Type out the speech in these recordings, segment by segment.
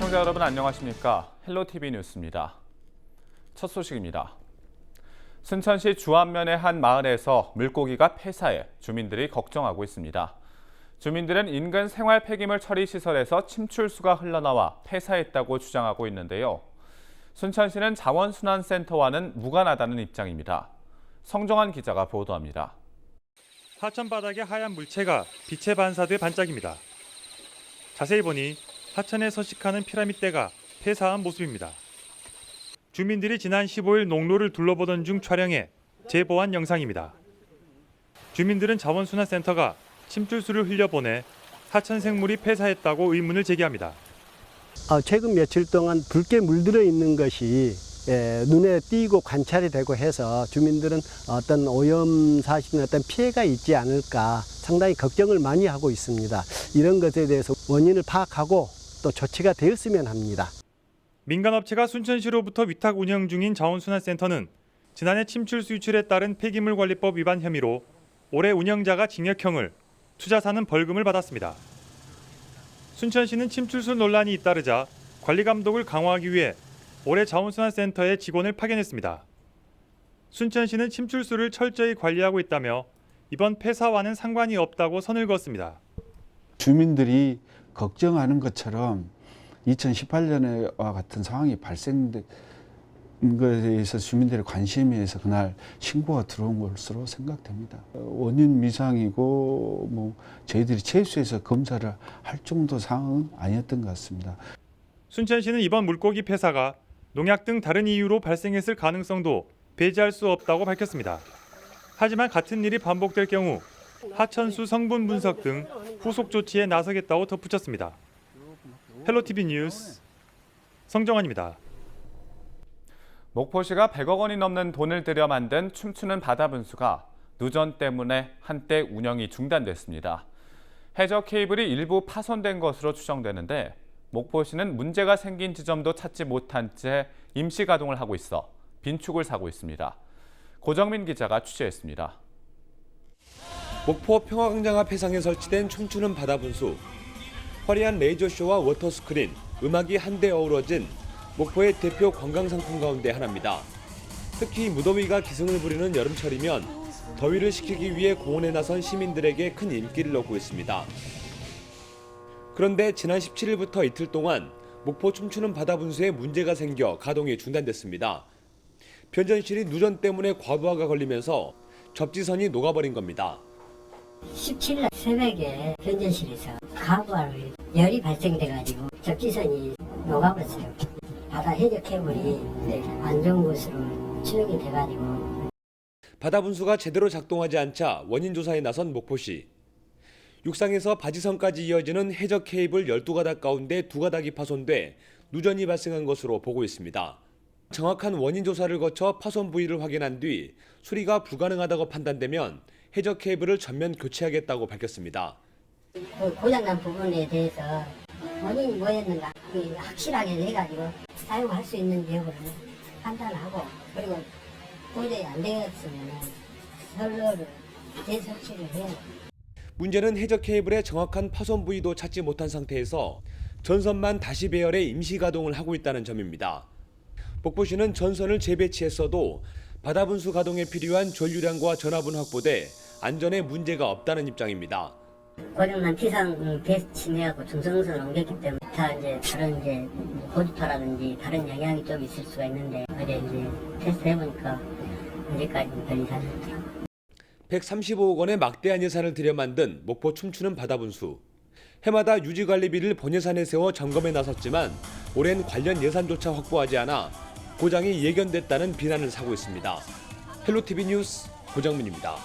시청자 여러분 안녕하십니까? 헬로티비 뉴스입니다. 첫 소식입니다. 순천시 주안면의 한 마을에서 물고기가 폐사해 주민들이 걱정하고 있습니다. 주민들은 인근 생활 폐기물 처리 시설에서 침출수가 흘러나와 폐사했다고 주장하고 있는데요. 순천시는 자원순환센터와는 무관하다는 입장입니다. 성정환 기자가 보도합니다. 하천 바닥의 하얀 물체가 빛에 반사돼 반짝입니다. 자세히 보니 하천에 서식하는 피라미드대가 폐사한 모습입니다. 주민들이 지난 15일 농로를 둘러보던 중 촬영해 제보한 영상입니다. 주민들은 자원순환센터가 침출수를 흘려보내 하천 생물이 폐사했다고 의문을 제기합니다. 최근 며칠 동안 붉게 물들어 있는 것이 눈에 띄고 관찰이 되고 해서 주민들은 어떤 오염 사실이나 어떤 피해가 있지 않을까 상당히 걱정을 많이 하고 있습니다. 이런 것에 대해서 원인을 파악하고 또 조치가 되었으면 합니다. 민간업체가 순천시로부터 위탁 운영 중인 자원순환센터는 지난해 침출수 유출에 따른 폐기물관리법 위반 혐의로 올해 운영자가 징역형을, 투자사는 벌금을 받았습니다. 순천시는 침출수 논란이 잇따르자 관리 감독을 강화하기 위해 올해 자원순환센터에 직원을 파견했습니다. 순천시는 침출수를 철저히 관리하고 있다며 이번 폐사와는 상관이 없다고 선을 그었습니다. 주민들이 걱정하는 것처럼 2018년에와 같은 상황이 발생된 것에 대해서 주민들의 관심에 의해서 그날 신고가 들어온 것으로 생각됩니다. 원인 미상이고 저희들이 최수해서 검사를 할 정도 상황은 아니었던 것 같습니다. 순천시는 이번 물고기 폐사가 농약 등 다른 이유로 발생했을 가능성도 배제할 수 없다고 밝혔습니다. 하지만 같은 일이 반복될 경우 하천수 성분 분석 등 후속 조치에 나서겠다고 덧붙였습니다. 헬로티비 뉴스 성정환입니다. 목포시가 100억 원이 넘는 돈을 들여 만든 춤추는 바다 분수가 누전 때문에 한때 운영이 중단됐습니다. 해저 케이블이 일부 파손된 것으로 추정되는데 목포시는 문제가 생긴 지점도 찾지 못한 채 임시 가동을 하고 있어 빈축을 사고 있습니다. 고정민 기자가 취재했습니다. 목포 평화광장 앞 해상에 설치된 춤추는 바다 분수. 화려한 레이저쇼와 워터스크린, 음악이 한데 어우러진 목포의 대표 관광상품 가운데 하나입니다. 특히 무더위가 기승을 부리는 여름철이면 더위를 식히기 위해 공원에 나선 시민들에게 큰 인기를 얻고 있습니다. 그런데 지난 17일부터 이틀 동안 목포 춤추는 바다 분수에 문제가 생겨 가동이 중단됐습니다. 변전실이 누전 때문에 과부하가 걸리면서 접지선이 녹아버린 겁니다. 17일 새벽에 변전실에서 과부하로 열이 발생돼가지고 접지선이 녹아버렸어요. 바다 해저 케이블이 안 좋은 곳으로 추적이 돼가지고. 바다 분수가 제대로 작동하지 않자 원인 조사에 나선 목포시. 육상에서 바지선까지 이어지는 해저 케이블 12가닥 가운데 2가닥이 파손돼 누전이 발생한 것으로 보고 있습니다. 정확한 원인 조사를 거쳐 파손 부위를 확인한 뒤 수리가 불가능하다고 판단되면 해저 케이블을 전면 교체하겠다고 밝혔습니다. 고장난 부분에 대해서 원인이 뭐였는가 확실하게 해가지고 사용할 수 있는 여부를 판단하고, 그리고 도저히 안 되었으면 선로를 재설치를 해야 합니다. 문제는 해저 케이블의 정확한 파손 부위도 찾지 못한 상태에서 전선만 다시 배열해 임시 가동을 하고 있다는 점입니다. 목포시는 전선을 재배치했어도 바다 분수 가동에 필요한 전류량과 전압은 확보돼 안전에 문제가 없다는 입장입니다. 고장난 티상 배치내하고 중성선을 옮겼기 때문에 다른 고주파라든지 다른 영향이 좀 있을 수가 있는데 어제 테스트해보니까 문제까지 별 이상이 없더라고요. 135억 원의 막대한 예산을 들여 만든 목포 춤추는 바다 분수. 해마다 유지관리비를 본예산에 세워 점검에 나섰지만 올해는 관련 예산조차 확보하지 않아 고장이 예견됐다는 비난을 사고 있습니다. 헬로티비 뉴스 고정민입니다.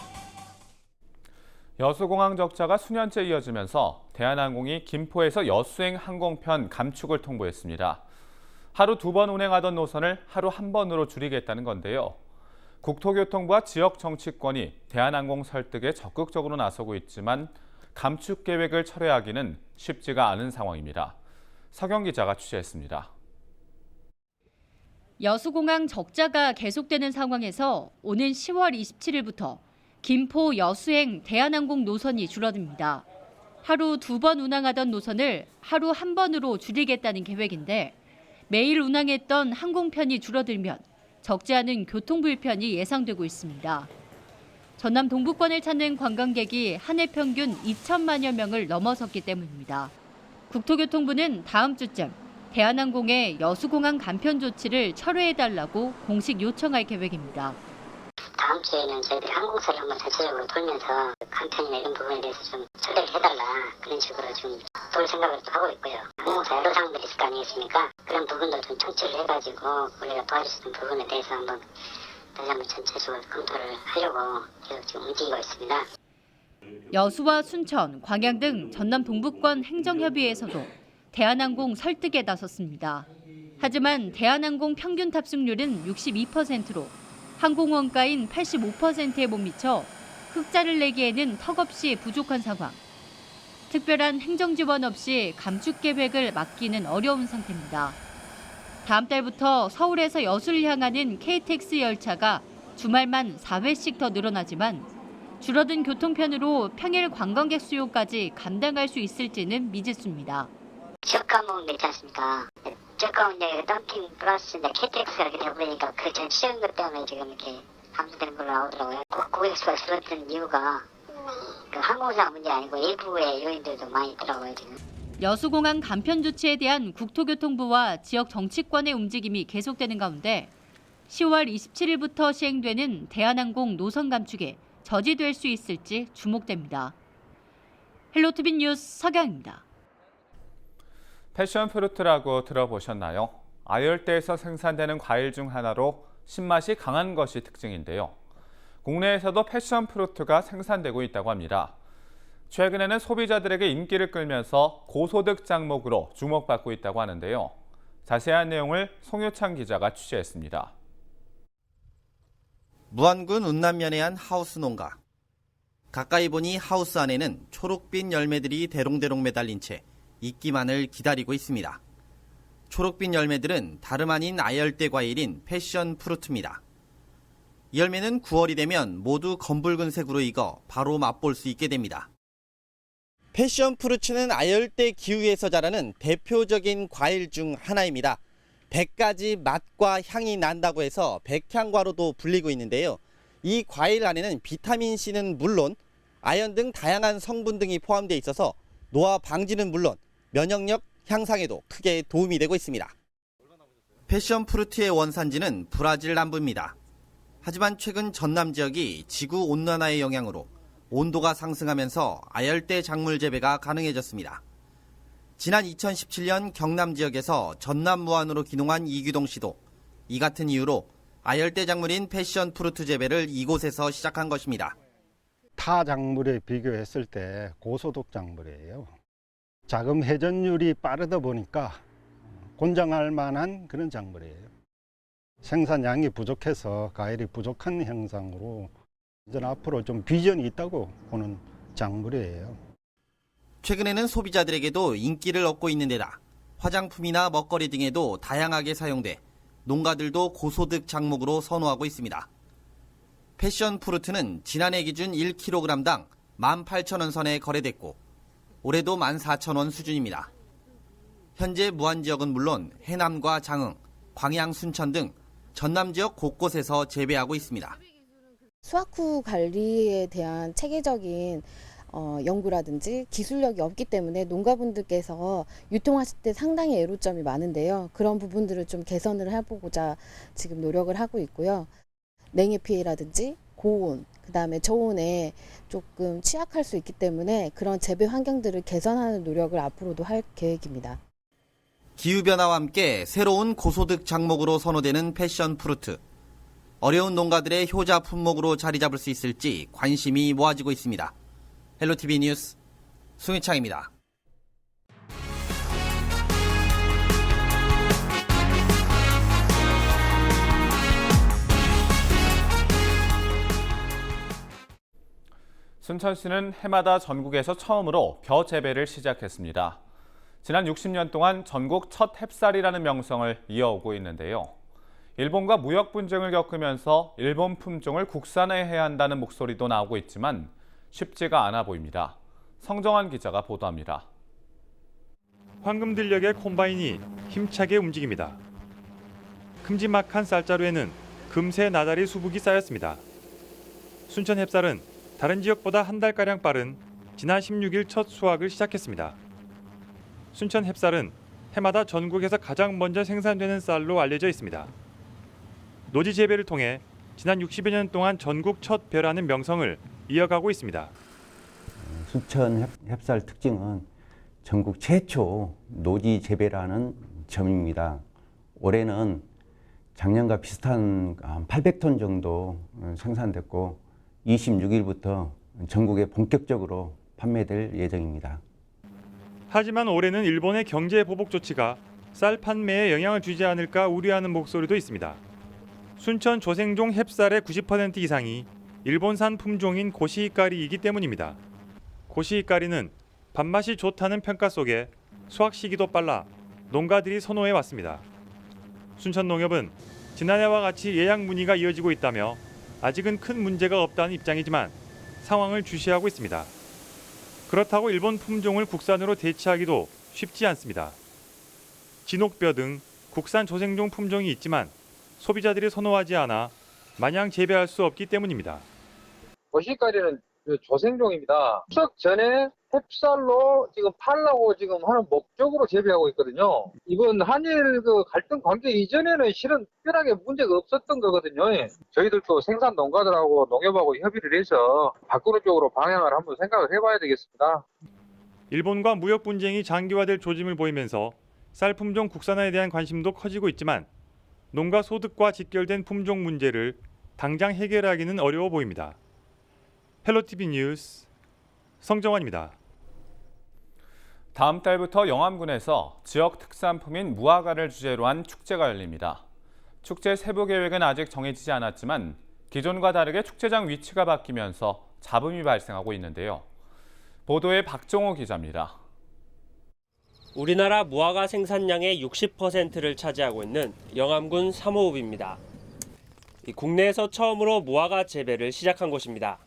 여수공항 적자가 수년째 이어지면서 대한항공이 김포에서 여수행 항공편 감축을 통보했습니다. 하루 2번 운행하던 노선을 하루 1번으로 줄이겠다는 건데요. 국토교통부와 지역 정치권이 대한항공 설득에 적극적으로 나서고 있지만 감축 계획을 철회하기는 쉽지가 않은 상황입니다. 서경 기자가 취재했습니다. 여수공항 적자가 계속되는 상황에서 오는 10월 27일부터 김포 여수행 대한항공 노선이 줄어듭니다. 하루 2번 운항하던 노선을 하루 1번으로 줄이겠다는 계획인데 매일 운항했던 항공편이 줄어들면 적지 않은 교통 불편이 예상되고 있습니다. 전남 동부권을 찾는 관광객이 한 해 평균 2천만여 명을 넘어섰기 때문입니다. 국토교통부는 다음 주쯤 대한항공의 여수공항 간편 조치를 철회해달라고 공식 요청할 계획입니다. 다음 주에는 저희들이 항공사를 한번 전체적으로 돌면서 간편이나 이런 부분에 대해서 좀 처리를 해달라 그런 식으로 좀 돌 생각을 또 하고 있고요. 항공사 여러 사항들이 있을 거 아니겠습니까? 그런 부분도 좀 청취를 해가지고 우리가 도와줄 수 있는 부분에 대해서 한번 다시 한번 전체적으로 검토를 하려고 계속 지금 움직이고 있습니다. 여수와 순천, 광양 등 전남 동부권 행정협의회에서도 대한항공 설득에 나섰습니다. 하지만 대한항공 평균 탑승률은 62%로 항공 원가인 85%에 못 미쳐 흑자를 내기에는 턱없이 부족한 상황. 특별한 행정 지원 없이 감축 계획을 막기는 어려운 상태입니다. 다음 달부터 서울에서 여수를 향하는 KTX 열차가 주말만 4회씩 더 늘어나지만 줄어든 교통편으로 평일 관광객 수요까지 감당할 수 있을지는 미지수입니다. 지역 과목도 있지 않습니까? 지역 과목 이제 덤핑 플러스 이제 KTX가 이렇게 되어버리니까 그 전체적인 것 때문에 지금 이렇게 감소되는 걸로 나오더라고요. 고객 수가 줄어든 이유가 그 항공사 문제 아니고 일부의 요인들도 많이 있더라고요 지금. 여수공항 간편 조치에 대한 국토교통부와 지역 정치권의 움직임이 계속되는 가운데 10월 27일부터 시행되는 대한항공 노선 감축에 저지될 수 있을지 주목됩니다. 헬로티비 뉴스 서경입니다. 패션 프루트라고 들어보셨나요? 아열대에서 생산되는 과일 중 하나로 신맛이 강한 것이 특징인데요. 국내에서도 패션 프루트가 생산되고 있다고 합니다. 최근에는 소비자들에게 인기를 끌면서 고소득 작목으로 주목받고 있다고 하는데요. 자세한 내용을 송유창 기자가 취재했습니다. 무안군 운남면의 한 하우스 농가. 가까이 보니 하우스 안에는 초록빛 열매들이 대롱대롱 매달린 채 익기만을 기다리고 있습니다. 초록빛 열매들은 다름 아닌 아열대 과일인 패션 프루트입니다. 이 열매는 9월이 되면 모두 검붉은색으로 익어 바로 맛볼 수 있게 됩니다. 패션 프루트는 아열대 기후에서 자라는 대표적인 과일 중 하나입니다. 100가지 맛과 향이 난다고 해서 백향과로도 불리고 있는데요. 이 과일 안에는 비타민C는 물론 아연 등 다양한 성분 등이 포함되어 있어서 노화 방지는 물론 면역력 향상에도 크게 도움이 되고 있습니다. 패션 프루트의 원산지는 브라질 남부입니다. 하지만 최근 전남 지역이 지구 온난화의 영향으로 온도가 상승하면서 아열대 작물 재배가 가능해졌습니다. 지난 2017년 경남 지역에서 전남 무안으로 기농한 이규동 씨도 이 같은 이유로 아열대 작물인 패션 프루트 재배를 이곳에서 시작한 것입니다. 타 작물에 비교했을 때 고소득 작물이에요. 자금 회전율이 빠르다 보니까 권장할 만한 그런 작물이에요. 생산량이 부족해서 과일이 부족한 형상으로 이제 앞으로 좀 비전이 있다고 보는 작물이에요. 최근에는 소비자들에게도 인기를 얻고 있는 데다 화장품이나 먹거리 등에도 다양하게 사용돼 농가들도 고소득 작목으로 선호하고 있습니다. 패션 프루트는 지난해 기준 1kg당 18,000원 선에 거래됐고 올해도 14,000원 수준입니다. 현재 무안 지역은 물론 해남과 장흥, 광양, 순천 등 전남 지역 곳곳에서 재배하고 있습니다. 수확 후 관리에 대한 체계적인 연구라든지 기술력이 없기 때문에 농가분들께서 유통하실 때 상당히 애로점이 많은데요. 그런 부분들을 좀 개선을 해보고자 지금 노력을 하고 있고요. 냉해 피해라든지 고온, 그다음에 저온에 조금 취약할 수 있기 때문에 그런 재배 환경들을 개선하는 노력을 앞으로도 할 계획입니다. 기후변화와 함께 새로운 고소득 작목으로 선호되는 패션 프루트. 어려운 농가들의 효자 품목으로 자리 잡을 수 있을지 관심이 모아지고 있습니다. 헬로티비 뉴스 송유창입니다. 순천시는 해마다 전국에서 처음으로 벼 재배를 시작했습니다. 지난 60년 동안 전국 첫 햅쌀이라는 명성을 이어오고 있는데요. 일본과 무역 분쟁을 겪으면서 일본 품종을 국산화해야 한다는 목소리도 나오고 있지만 쉽지가 않아 보입니다. 성정환 기자가 보도합니다. 황금들녘의 콤바인이 힘차게 움직입니다. 큼지막한 쌀자루에는 금세 나다리 수북이 쌓였습니다. 순천 햅쌀은 다른 지역보다 한 달가량 빠른 지난 16일 첫 수확을 시작했습니다. 순천 햅쌀은 해마다 전국에서 가장 먼저 생산되는 쌀로 알려져 있습니다. 노지 재배를 통해 지난 60여 년 동안 전국 첫 벼라는 명성을 이어가고 있습니다. 순천 햅쌀 특징은 전국 최초 노지 재배라는 점입니다. 올해는 작년과 비슷한 800톤 정도 생산됐고 26일부터 전국에 본격적으로 판매될 예정입니다. 하지만 올해는 일본의 경제 보복 조치가 쌀 판매에 영향을 주지 않을까 우려하는 목소리도 있습니다. 순천 조생종 햅쌀의 90% 이상이 일본산 품종인 고시히카리이기 때문입니다. 고시히카리는 밥맛이 좋다는 평가 속에 수확 시기도 빨라 농가들이 선호해 왔습니다. 순천농협은 지난해와 같이 예약 문의가 이어지고 있다며 아직은 큰 문제가 없다는 입장이지만 상황을 주시하고 있습니다. 그렇다고 일본 품종을 국산으로 대체하기도 쉽지 않습니다. 진옥뼈 등 국산 조생종 품종이 있지만 소비자들이 선호하지 않아 마냥 재배할 수 없기 때문입니다. 고시히카리는 조생종입니다. 추석 전에 햅쌀로 지금 팔라고 지금 하는 목적으로 재배하고 있거든요. 이번 한일 갈등 관계 이전에는 실은 특별하게 문제가 없었던 거거든요. 저희들도 생산 농가들하고 농협하고 협의를 해서 바꾸는 쪽으로 방향을 한번 생각을 해봐야 되겠습니다. 일본과 무역 분쟁이 장기화될 조짐을 보이면서 쌀 품종 국산화에 대한 관심도 커지고 있지만 농가 소득과 직결된 품종 문제를 당장 해결하기는 어려워 보입니다. 헬로티비 뉴스 성정환입니다. 다음 달부터 영암군에서 지역 특산품인 무화과를 주제로 한 축제가 열립니다. 축제 세부 계획은 아직 정해지지 않았지만 기존과 다르게 축제장 위치가 바뀌면서 잡음이 발생하고 있는데요. 보도에 박종호 기자입니다. 우리나라 무화과 생산량의 60%를 차지하고 있는 영암군 삼호읍입니다. 국내에서 처음으로 무화과 재배를 시작한 곳입니다.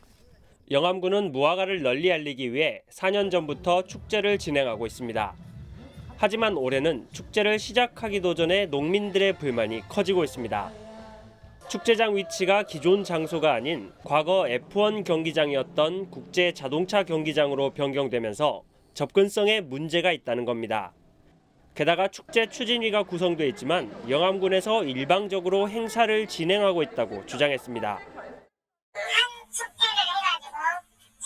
영암군은 무화과를 널리 알리기 위해 4년 전부터 축제를 진행하고 있습니다. 하지만 올해는 축제를 시작하기도 전에 농민들의 불만이 커지고 있습니다. 축제장 위치가 기존 장소가 아닌 과거 F1 경기장이었던 국제 자동차 경기장으로 변경되면서 접근성에 문제가 있다는 겁니다. 게다가 축제 추진위가 구성돼 있지만 영암군에서 일방적으로 행사를 진행하고 있다고 주장했습니다.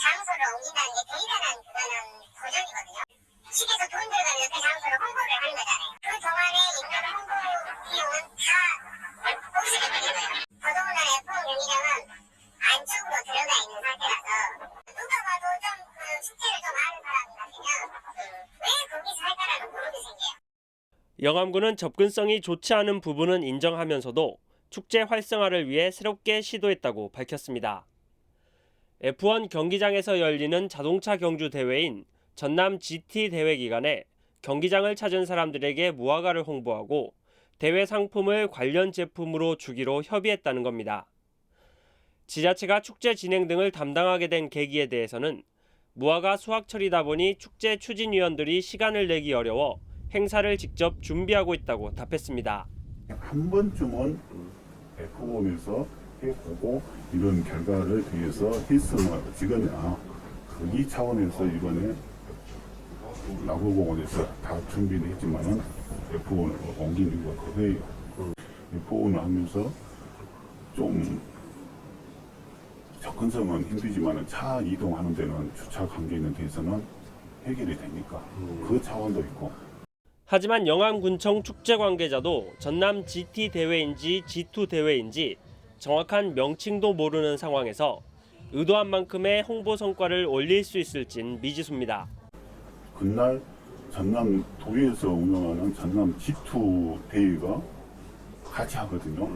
장소를 옮긴다는 게 대단한 도전이거든요. 시에서 돈 들어가면 그 장소를 홍보를 하는 거잖아요. 그 동안에 있는 홍보 비용은 다 없애게 되는 거예요. 더더군다나 F1 경기장은 안쪽으로 들어가 있는 상태라서 누가 봐도 좀 축제를 좀 아는 사람 같으면 왜 거기서 할까라는 고민이 생겨요. 영암군은 접근성이 좋지 않은 부분은 인정하면서도 축제 활성화를 위해 새롭게 시도했다고 밝혔습니다. F1 경기장에서 열리는 자동차 경주 대회인 전남 GT 대회 기간에 경기장을 찾은 사람들에게 무화과를 홍보하고 대회 상품을 관련 제품으로 주기로 협의했다는 겁니다. 지자체가 축제 진행 등을 담당하게 된 계기에 대해서는 무화과 수확철이다 보니 축제 추진위원들이 시간을 내기 어려워 행사를 직접 준비하고 있다고 답했습니다. 한 번쯤은 F1에서 해보고 이런 결과를 위해서 했으면 지거냐 이 차원에서 이번에 나무공원에서 다 준비를 했지만은 F1으로 옮긴 이유가 그거예요. F1을 하면서 좀 접근성은 힘들지만은 차 이동하는 데는 주차 관계에 대해서는 해결이 되니까 그 차원도 있고. 하지만 영암군청 축제 관계자도 전남 GT 대회인지 G2 대회인지 정확한 명칭도 모르는 상황에서 의도한 만큼의 홍보 성과를 올릴 수 있을진 미지수입니다. 그날 전남 도에서 운영하는 전남 G2 대회가 같이 하거든요.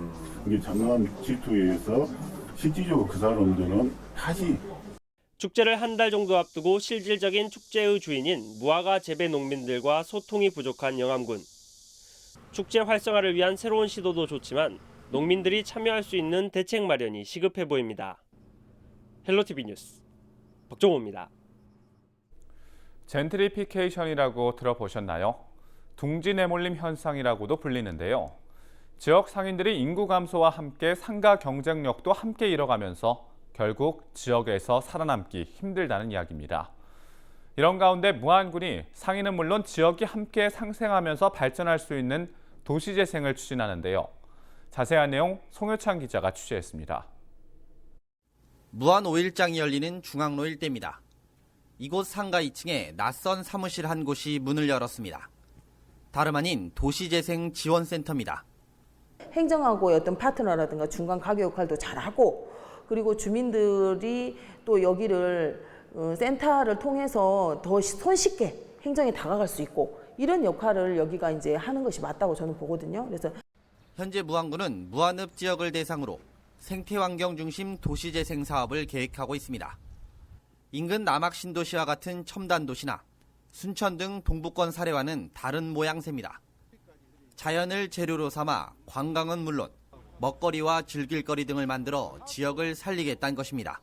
근데 전남 G2에서 실질적으로 그 사람들은 다시 축제를 한 달 정도 앞두고 실질적인 축제의 주인인 무화과 재배 농민들과 소통이 부족한 영암군. 축제 활성화를 위한 새로운 시도도 좋지만 농민들이 참여할 수 있는 대책 마련이 시급해 보입니다. 헬로티비 뉴스 박종호입니다. 젠트리피케이션이라고 들어보셨나요? 둥지 내몰림 현상이라고도 불리는데요. 지역 상인들이 인구 감소와 함께 상가 경쟁력도 함께 잃어가면서 결국 지역에서 살아남기 힘들다는 이야기입니다. 이런 가운데 무안군이 상인은 물론 지역이 함께 상생하면서 발전할 수 있는 도시재생을 추진하는데요. 자세한 내용 송효창 기자가 취재했습니다. 무안 5일장이 열리는 중앙로 일대입니다. 이곳 상가 2층에 낯선 사무실 한 곳이 문을 열었습니다. 다름 아닌 도시재생 지원센터입니다. 행정하고의 어떤 파트너라든가 중간 가교 역할도 잘하고, 그리고 주민들이 또 여기를 센터를 통해서 더 손쉽게 행정에 다가갈 수 있고, 이런 역할을 여기가 이제 하는 것이 맞다고 저는 보거든요. 그래서 현재 무안군은 무안읍 지역을 대상으로 생태환경 중심 도시재생 사업을 계획하고 있습니다. 인근 남학신도시와 같은 첨단도시나 순천 등 동부권 사례와는 다른 모양새입니다. 자연을 재료로 삼아 관광은 물론 먹거리와 즐길거리 등을 만들어 지역을 살리겠다는 것입니다.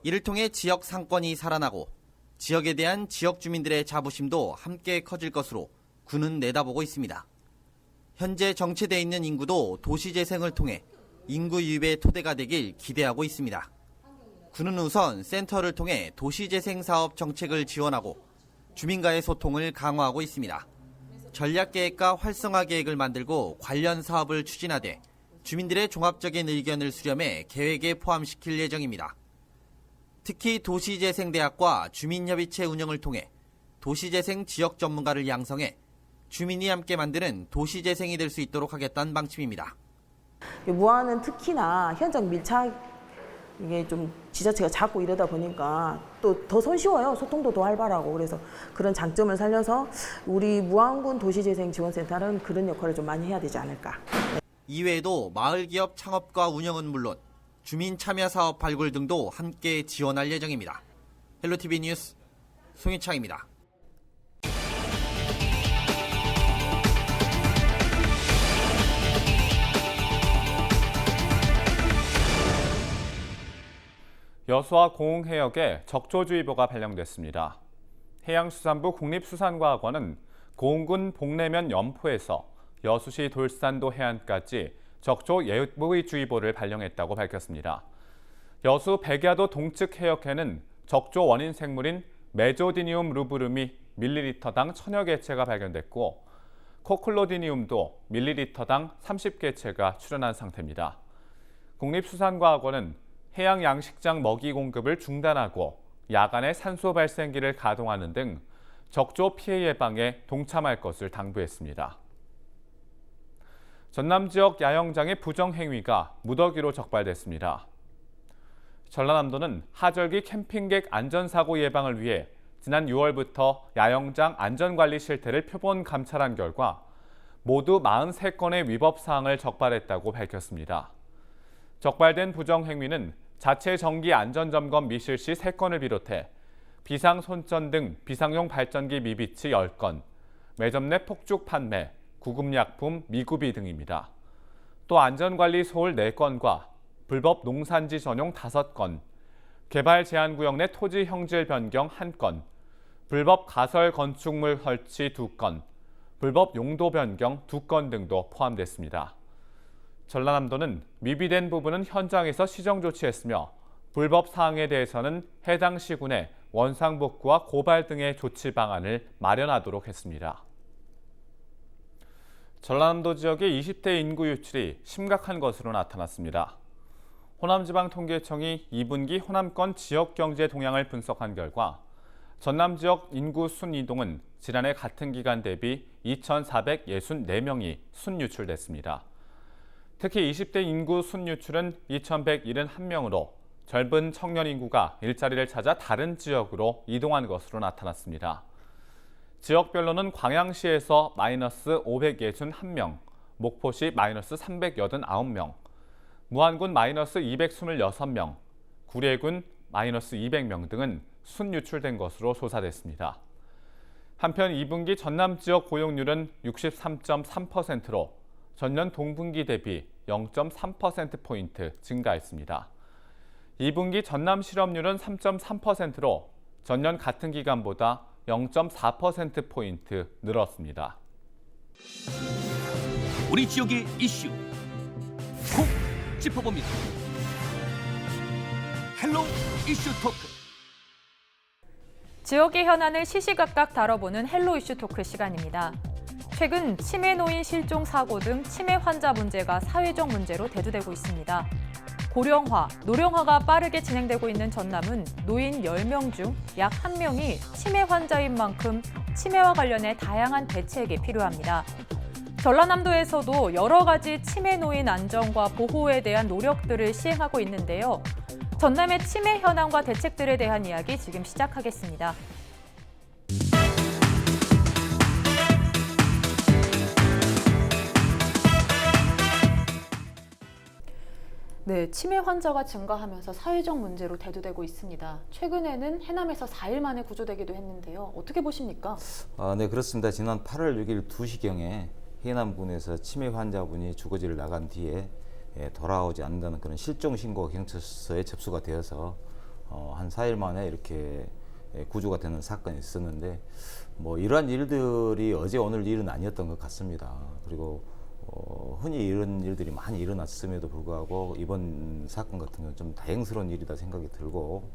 이를 통해 지역 상권이 살아나고 지역에 대한 지역 주민들의 자부심도 함께 커질 것으로 군은 내다보고 있습니다. 현재 정체되어 있는 인구도 도시재생을 통해 인구 유입의 토대가 되길 기대하고 있습니다. 군은 우선 센터를 통해 도시재생 사업 정책을 지원하고 주민과의 소통을 강화하고 있습니다. 전략계획과 활성화 계획을 만들고 관련 사업을 추진하되 주민들의 종합적인 의견을 수렴해 계획에 포함시킬 예정입니다. 특히 도시재생대학과 주민협의체 운영을 통해 도시재생 지역 전문가를 양성해 주민이 함께 만드는 도시재생이 될 수 있도록 하겠다는 방침입니다. 무안은 특히나 현장 밀착, 이게 좀 지자체가 작고 이러다 보니까 또 더 손쉬워요. 소통도 더 활발하고. 그래서 그런 장점을 살려서 우리 무안군 도시재생지원센터는 그런 역할을 좀 많이 해야 되지 않을까. 이외에도 마을기업 창업과 운영은 물론 주민 참여 사업 발굴 등도 함께 지원할 예정입니다. 헬로티비 뉴스 송희창입니다. 여수와 고흥해역에 적조주의보가 발령됐습니다. 해양수산부 국립수산과학원은 고흥군 복내면 연포에서 여수시 돌산도 해안까지 적조 예보주의보를 발령했다고 밝혔습니다. 여수 백야도 동측 해역에는 적조 원인 생물인 메조디니움 루브름이 밀리리터당 1000여 개체가 발견됐고 코클로디니움도 밀리리터당 30개체가 출현한 상태입니다. 국립수산과학원은 해양 양식장 먹이 공급을 중단하고 야간에 산소 발생기를 가동하는 등 적조 피해 예방에 동참할 것을 당부했습니다. 전남 지역 야영장의 부정행위가 무더기로 적발됐습니다. 전라남도는 하절기 캠핑객 안전사고 예방을 위해 지난 6월부터 야영장 안전관리 실태를 표본 감찰한 결과 모두 43건의 위법 사항을 적발했다고 밝혔습니다. 적발된 부정행위는 자체 정기 안전점검 미실시 3건을 비롯해 비상 손전 등 비상용 발전기 미비치 10건, 매점 내 폭죽 판매, 구급약품 미구비 등입니다. 또 안전관리 소홀 4건과 불법 농산지 전용 5건, 개발 제한구역 내 토지 형질 변경 1건, 불법 가설 건축물 설치 2건, 불법 용도 변경 2건 등도 포함됐습니다. 전라남도는 미비된 부분은 현장에서 시정 조치했으며 불법 사항에 대해서는 해당 시군에 원상복구와 고발 등의 조치 방안을 마련하도록 했습니다. 전라남도 지역의 20대 인구 유출이 심각한 것으로 나타났습니다. 호남지방통계청이 2분기 호남권 지역경제 동향을 분석한 결과 전남 지역 인구 순이동은 지난해 같은 기간 대비 2,464명이 순유출됐습니다. 특히 20대 인구 순유출은 2,171명으로 젊은 청년 인구가 일자리를 찾아 다른 지역으로 이동한 것으로 나타났습니다. 지역별로는 광양시에서 마이너스 561명, 목포시 마이너스 389명, 무안군 마이너스 226명, 구례군 마이너스 200명 등은 순유출된 것으로 조사됐습니다. 한편 2분기 전남 지역 고용률은 63.3%로 전년 동분기 대비 0.3%포인트 증가했습니다. 2분기 전남 실업률은 3.3%로 전년 같은 기간보다 0.4%포인트 늘었습니다. 우리 지역의 이슈 콕 짚어봅니다. 헬로 이슈 토크. 지역의 현안을 시시각각 다뤄보는 헬로 이슈 토크 시간입니다. 최근 치매 노인 실종 사고 등 치매 환자 문제가 사회적 문제로 대두되고 있습니다. 고령화, 노령화가 빠르게 진행되고 있는 전남은 노인 10명 중 약 1명이 치매 환자인 만큼 치매와 관련해 다양한 대책이 필요합니다. 전라남도에서도 여러 가지 치매 노인 안전과 보호에 대한 노력들을 시행하고 있는데요. 전남의 치매 현황과 대책들에 대한 이야기 지금 시작하겠습니다. 네, 치매 환자가 증가하면서 사회적 문제로 대두되고 있습니다. 최근에는 해남에서 4일 만에 구조되기도 했는데요. 어떻게 보십니까? 네, 그렇습니다. 지난 8월 6일 2시경에 해남군에서 치매 환자분이 주거지를 나간 뒤에 돌아오지 않는다는 그런 실종 신고가 경찰서에 접수가 되어서 한 4일 만에 이렇게 구조가 되는 사건이 있었는데 뭐 이러한 일들이 어제 오늘 일은 아니었던 것 같습니다. 그리고 흔히 이런 일들이 많이 일어났음에도 불구하고 이번 사건 같은 경우는 좀 다행스러운 일이다 생각이 들고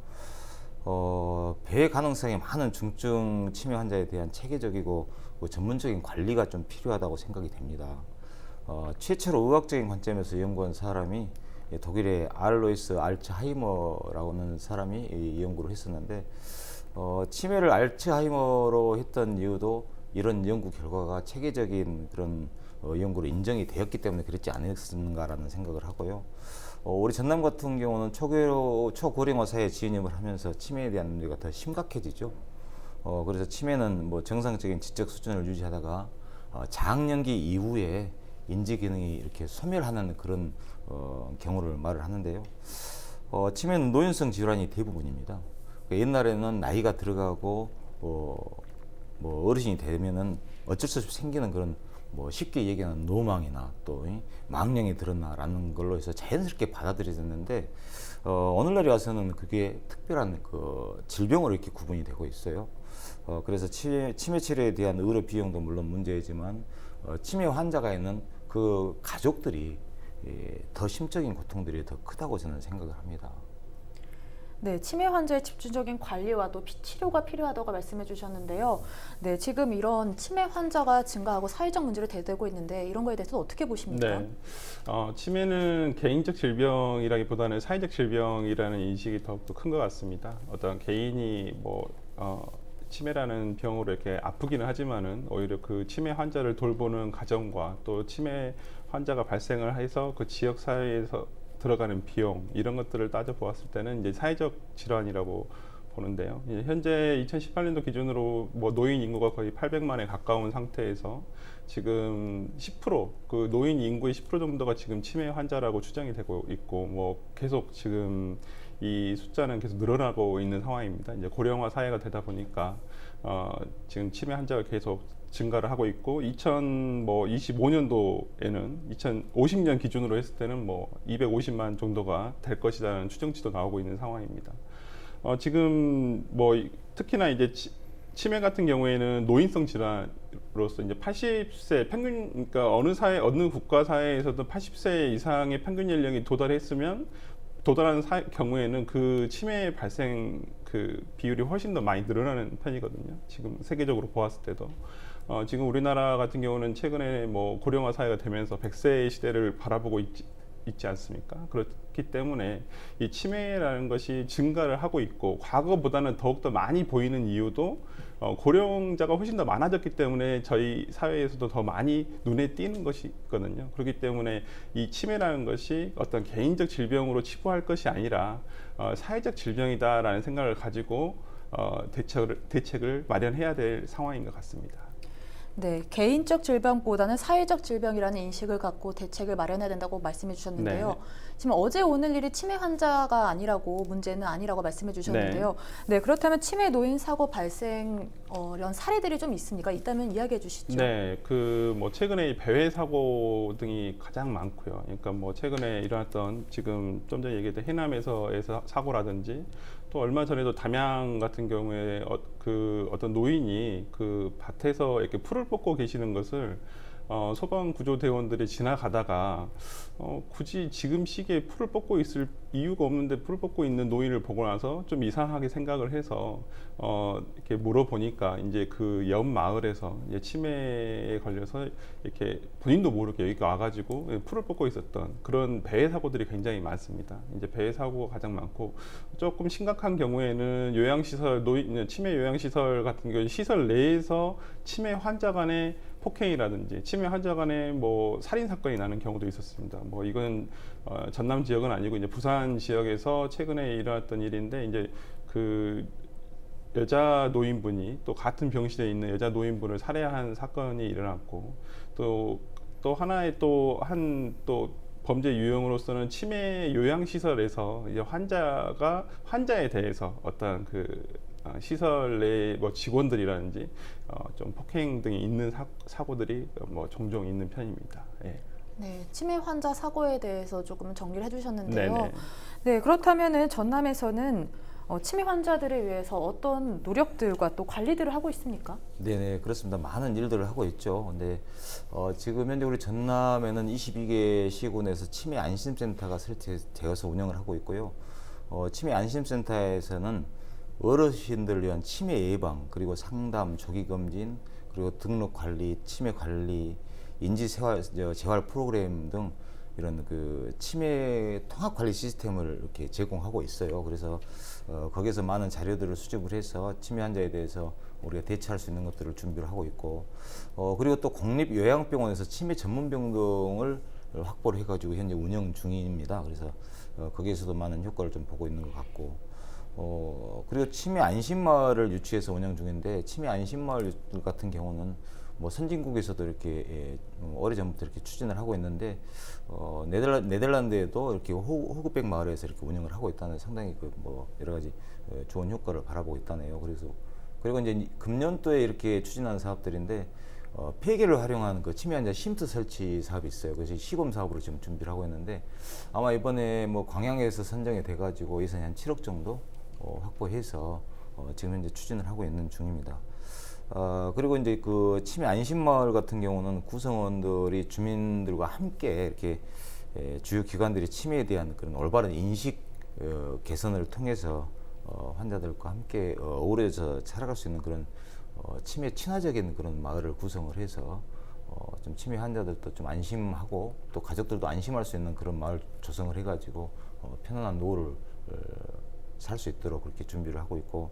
배회 가능성이 많은 중증 치매 환자에 대한 체계적이고 전문적인 관리가 좀 필요하다고 생각이 됩니다. 최초로 의학적인 관점에서 연구한 사람이 독일의 알로이스 알츠하이머라는 사람이 이 연구를 했었는데 치매를 알츠하이머로 했던 이유도 이런 연구 결과가 체계적인 그런 연구로 인정이 되었기 때문에 그랬지 않았는가라는 생각을 하고요. 우리 전남 같은 경우는 초고령화 사회에 진입을 하면서 치매에 대한 문제가 더 심각해지죠. 그래서 치매는 뭐 정상적인 지적 수준을 유지하다가 장년기 이후에 인지 기능이 이렇게 소멸하는 그런 경우를 말을 하는데요. 치매는 노인성 질환이 대부분입니다. 옛날에는 나이가 들어가고 뭐 어르신이 되면은 어쩔 수 없이 생기는 그런 뭐 쉽게 얘기하는 노망이나 또 망령이 들었나라는 걸로 해서 자연스럽게 받아들여졌는데 오늘날에 와서는 그게 특별한 그 질병으로 이렇게 구분이 되고 있어요. 그래서 치매 치료에 대한 의료 비용도 물론 문제이지만 치매 환자가 있는 그 가족들이 더 심적인 고통들이 더 크다고 저는 생각을 합니다. 네, 치매 환자의 집중적인 관리와 또 치료가 필요하다고 말씀해 주셨는데요. 네, 지금 이런 치매 환자가 증가하고 사회적 문제로 대두되고 있는데 이런 거에 대해서 어떻게 보십니까? 네, 치매는 개인적 질병이라기보다는 사회적 질병이라는 인식이 더욱더 큰 것 같습니다. 어떤 개인이 치매라는 병으로 이렇게 아프기는 하지만은 오히려 그 치매 환자를 돌보는 가정과 또 치매 환자가 발생을 해서 그 지역 사회에서 들어가는 비용 이런 것들을 따져 보았을 때는 이제 사회적 질환이라고 보는데요. 현재 2018년도 기준으로 뭐 노인 인구가 거의 800만에 가까운 상태에서 지금 10% 그 노인 인구의 10% 정도가 지금 치매 환자라고 추정이 되고 있고 뭐 계속 지금 이 숫자는 계속 늘어나고 있는 상황입니다. 이제 고령화 사회가 되다 보니까 지금 치매 환자가 계속 증가를 하고 있고 2025년도에는 2050년 기준으로 했을 때는 뭐 250만 정도가 될 것이라는 추정치도 나오고 있는 상황입니다. 지금 뭐 특히나 이제 치매 같은 경우에는 노인성 질환으로서 이제 80세 평균 그러니까 어느 국가 사회에서도 80세 이상의 평균 연령이 도달하는 경우에는 그 치매 발생 그 비율이 훨씬 더 많이 늘어나는 편이거든요. 지금 세계적으로 보았을 때도 지금 우리나라 같은 경우는 최근에 뭐 고령화 사회가 되면서 100세의 시대를 바라보고 있지 않습니까? 그렇기 때문에 이 치매라는 것이 증가를 하고 있고 과거보다는 더욱더 많이 보이는 이유도 고령자가 훨씬 더 많아졌기 때문에 저희 사회에서도 더 많이 눈에 띄는 것이 있거든요. 그렇기 때문에 이 치매라는 것이 어떤 개인적 질병으로 치부할 것이 아니라 사회적 질병이다라는 생각을 가지고 대책을 마련해야 될 상황인 것 같습니다. 네, 개인적 질병보다는 사회적 질병이라는 인식을 갖고 대책을 마련해야 된다고 말씀해 주셨는데요. 네. 지금 어제 오늘 일이 치매 환자가 아니라고 문제는 아니라고 말씀해 주셨는데요. 네, 그렇다면 치매 노인 사고 발생 이런 사례들이 좀 있습니까? 있다면 이야기해 주시죠. 네, 뭐 최근에 배회 사고 등이 가장 많고요. 그러니까 뭐 최근에 일어났던 지금 좀 전에 얘기했던 해남에서의 사고라든지 또 얼마 전에도 담양 같은 경우에 그 어떤 노인이 그 밭에서 이렇게 풀을 뽑고 계시는 것을 소방구조대원들이 지나가다가 굳이 지금 시기에 풀을 뽑고 있을 이유가 없는데 풀을 뽑고 있는 노인을 보고 나서 좀 이상하게 생각을 해서 이렇게 물어보니까 이제 그 옆 마을에서 이제 치매에 걸려서 이렇게 본인도 모르게 여기 와가지고 풀을 뽑고 있었던 그런 배회 사고들이 굉장히 많습니다. 이제 배회 사고가 가장 많고, 조금 심각한 경우에는 요양시설 치매 요양시설 같은 경우 시설 내에서 치매 환자 간의 폭행이라든지 치매 환자 간의 뭐 살인 사건이 나는 경우도 있었습니다. 뭐 이건 전남 지역은 아니고 이제 부산 지역에서 최근에 일어났던 일인데, 이제 그 여자 노인분이 또 같은 병실에 있는 여자 노인분을 살해한 사건이 일어났고, 또 하나의 또 범죄 유형으로서는 치매 요양시설에서 이제 환자에 대해서 어떤 시설 내 뭐 직원들이라든지 좀 폭행 등이 있는 사고들이 뭐 종종 있는 편입니다. 예. 네, 치매 환자 사고에 대해서 조금 정리를 해주셨는데요. 네네. 네, 그렇다면은 전남에서는 치매 환자들을 위해서 어떤 노력들과 또 관리들을 하고 있습니까? 네네, 그렇습니다. 많은 일들을 하고 있죠. 근데 지금 현재 우리 전남에는 22개 시군에서 치매 안심센터가 설치되어서 운영을 하고 있고요. 치매 안심센터에서는 어르신들을 위한 치매 예방, 그리고 상담, 조기 검진, 그리고 등록 관리, 치매 관리, 인지 재활 프로그램 등 이런 그 치매 통합 관리 시스템을 이렇게 제공하고 있어요. 그래서 거기서 많은 자료들을 수집을 해서 치매 환자에 대해서 우리가 대처할 수 있는 것들을 준비를 하고 있고, 그리고 또 공립 요양병원에서 치매 전문병 등을 확보를 해가지고 현재 운영 중입니다. 그래서 거기에서도 많은 효과를 좀 보고 있는 것 같고, 그리고 치매 안심마을을 유치해서 운영 중인데, 치매 안심마을 같은 경우는 뭐 선진국에서도 이렇게 오래전부터 이렇게 추진을 하고 있는데, 네덜란드에도 이렇게 호그백 마을에서 이렇게 운영을 하고 있다는, 상당히 뭐 여러 가지 좋은 효과를 바라보고 있다네요. 그리고 이제 금년도에 이렇게 추진하는 사업들인데, 폐기를 활용한 그 치매 환자 쉼터 설치 사업이 있어요. 그래서 시범 사업으로 지금 준비를 하고 있는데, 아마 이번에 뭐 광양에서 선정이 돼가지고 예산이 한 7억 정도 확보해서 지금 현재 추진을 하고 있는 중입니다. 그리고 이제 그 치매 안심마을 같은 경우는 구성원들이 주민들과 함께 이렇게 주요 기관들이 치매에 대한 그런 올바른 인식 개선을 통해서 환자들과 함께 어우러져 살아갈 수 있는 그런 치매 친화적인 그런 마을을 구성을 해서 좀 치매 환자들도 좀 안심하고 또 가족들도 안심할 수 있는 그런 마을 조성을 해가지고 편안한 노후를 살 수 있도록 그렇게 준비를 하고 있고,